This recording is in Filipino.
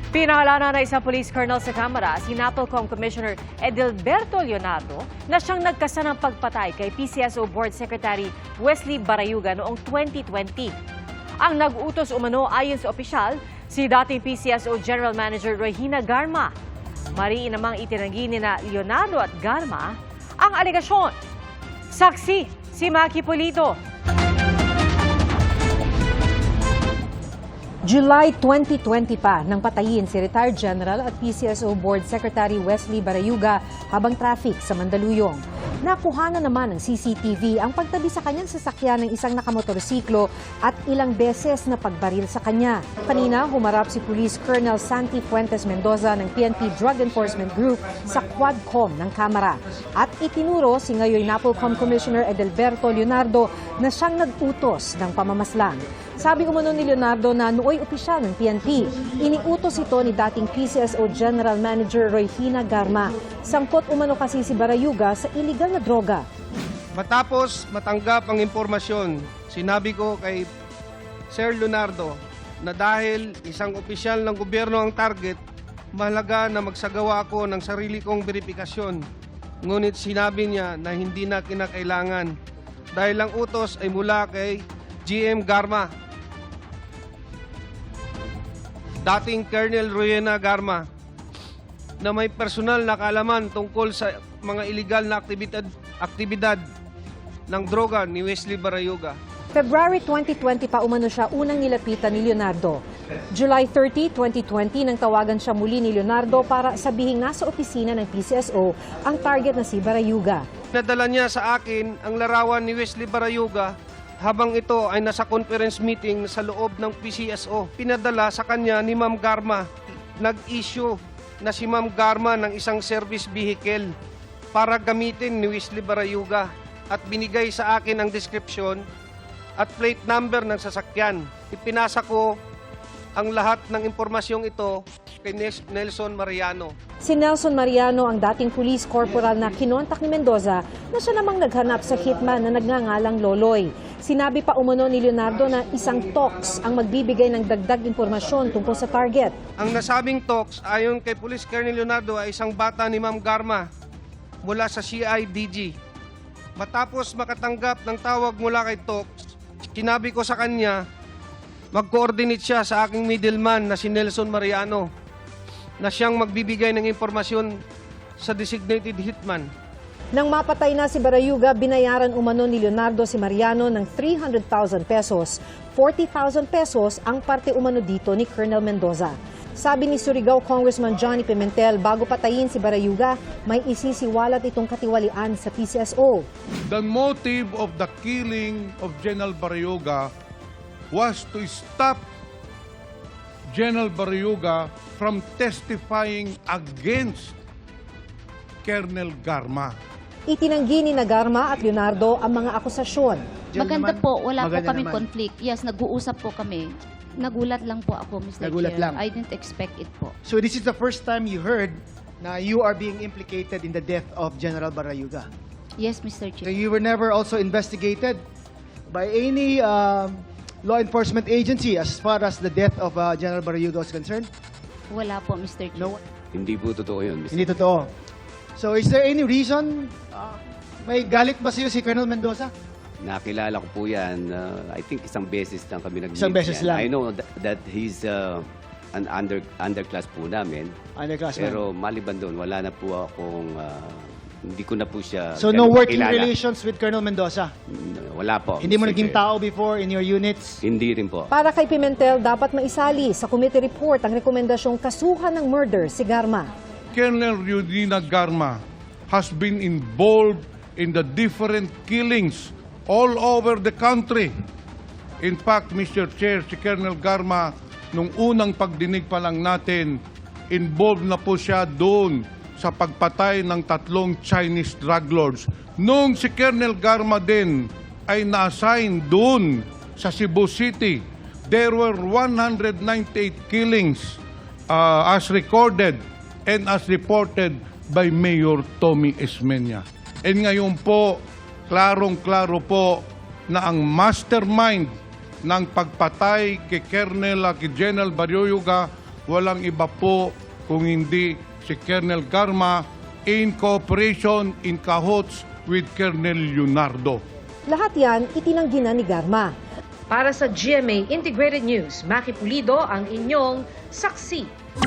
Pinangalanan na isang police colonel sa Kamara, si NAPOLCOM Commissioner Edilberto Leonardo, na siyang nagkasa ng pagpatay kay PCSO Board Secretary Wesley Barayuga noong 2020. Ang nag-utos umano ayon sa opisyal, si dating PCSO General Manager Regina Garma. Mariin namang itinanggi ni na Leonardo at Garma ang alegasyon. Saksi si Maki Polito. July 2020 pa nang patayin si retired General at PCSO Board Secretary Wesley Barayuga habang traffic sa Mandaluyong. Nakuha na naman ng CCTV ang pagtabi sa kanyang sasakyan ng isang nakamotorsiklo at ilang beses na pagbaril sa kanya. Kanina, humarap si Police Colonel Santi Fuentes Mendoza ng PNP Drug Enforcement Group sa Quadcom ng Kamara. At itinuro si ngayon NAPOLCOM Commissioner Edilberto Leonardo na siyang nag-utos ng pamamaslang. Sabi umano ni Leonardo na nooy opisyal ng PNP, iniutos ito ni dating PCSO General Manager Regina Garma. Sangkot umano kasi si Barayuga sa iligal na droga. Matapos matanggap ang impormasyon, sinabi ko kay Sir Leonardo na dahil isang opisyal ng gobyerno ang target, mahalaga na magsagawa ako ng sarili kong verifikasyon. Ngunit sinabi niya na hindi na kinakailangan dahil ang utos ay mula kay GM Garma. Dating Colonel Regina Garma na may personal na kaalaman tungkol sa mga iligal na aktibidad ng droga ni Wesley Barayuga. February 2020 pa umano siya unang nilapitan ni Leonardo. July 30, 2020 nang tawagan siya muli ni Leonardo para sabihing nasa opisina ng PCSO ang target na si Barayuga. Nadala niya sa akin ang larawan ni Wesley Barayuga habang ito ay nasa conference meeting sa loob ng PCSO. Pinadala sa kanya ni Ma'am Garma. Nag-issue na si Ma'am Garma ng isang service vehicle para gamitin ni Wesley Barayuga at binigay sa akin ang description at plate number ng sasakyan. Ipinasa ko ang lahat ng impormasyong ito kay Nelson Mariano. Si Nelson Mariano ang dating police corporal na kinontak ni Mendoza na siya namang naghanap sa hitman na nagngangalang Loloy. Sinabi pa umano ni Leonardo na isang tox ang magbibigay ng dagdag impormasyon tungkol sa target. Ang nasabing tox ayon kay Police Colonel Leonardo ay isang bata ni Ma'am Garma mula sa CIDG. Matapos makatanggap ng tawag mula kay tox, sinabi ko sa kanya mag-coordinate siya sa aking middleman na si Nelson Mariano na siyang magbibigay ng impormasyon sa designated hitman. Nang mapatay na si Barayuga, binayaran umano ni Leonardo si Mariano ng 300,000 pesos. 40,000 pesos ang parte umano dito ni Colonel Mendoza. Sabi ni Surigao Congressman Johnny Pimentel, bago patayin si Barayuga, may isisiwalat itong katiwalian sa PCSO. The motive of the killing of General Barayuga was to stop General Barayuga from testifying against Colonel Garma. Itinanggi ni Garma at Leonardo ang mga akusasyon. Maganda po, wala po kaming conflict. Yes, nag-uusap po kami. Nagulat lang po ako, Mr. Nagulat Chair. lang. I didn't expect it po. So this is the first time you heard na you are being implicated in the death of General Barayuga. Yes, Mr. So Chair. you were never also investigated by any law enforcement agency as far as the death of General Barayuga was concerned? Wala po, Mr. Chair. No, Hindi po totoo yun, Mr. hindi totoo. So is there any reason, may galit ba sa'yo si Colonel Mendoza? Nakilala ko po yan. I think isang beses lang kami nag-meet. Isang beses yan. lang. I know that he's an underclass po namin. Underclassman. Pero maliban doon, wala na po akong, hindi ko na po siya So no ganun working kakilala. relations with Colonel Mendoza? Wala po. Hindi mo Mr. naging Chair. tao before in your units? Hindi rin po. Para kay Pimentel, dapat maisali sa committee report ang rekomendasyong kasuhan ng murder si Garma. Colonel Regina Garma has been involved in the different killings all over the country. In fact, Mr. Chair, si Colonel Garma, nung unang pagdinig pa lang natin, involved na po siya doon sa pagpatay ng 3 Chinese drug lords. Nung si Colonel Garma din ay na-assign doon sa Cebu City, there were 198 killings as recorded and as reported by Mayor Tommy Esmeña. And ngayon po, klarong-klaro po na ang mastermind ng pagpatay kay Colonel General Barayuga walang iba po kung hindi si Colonel Garma in cooperation, in cahoots with Colonel Leonardo. Lahat yan itinanggi na ni Garma. Para sa GMA Integrated News, Maki Pulido ang inyong saksi.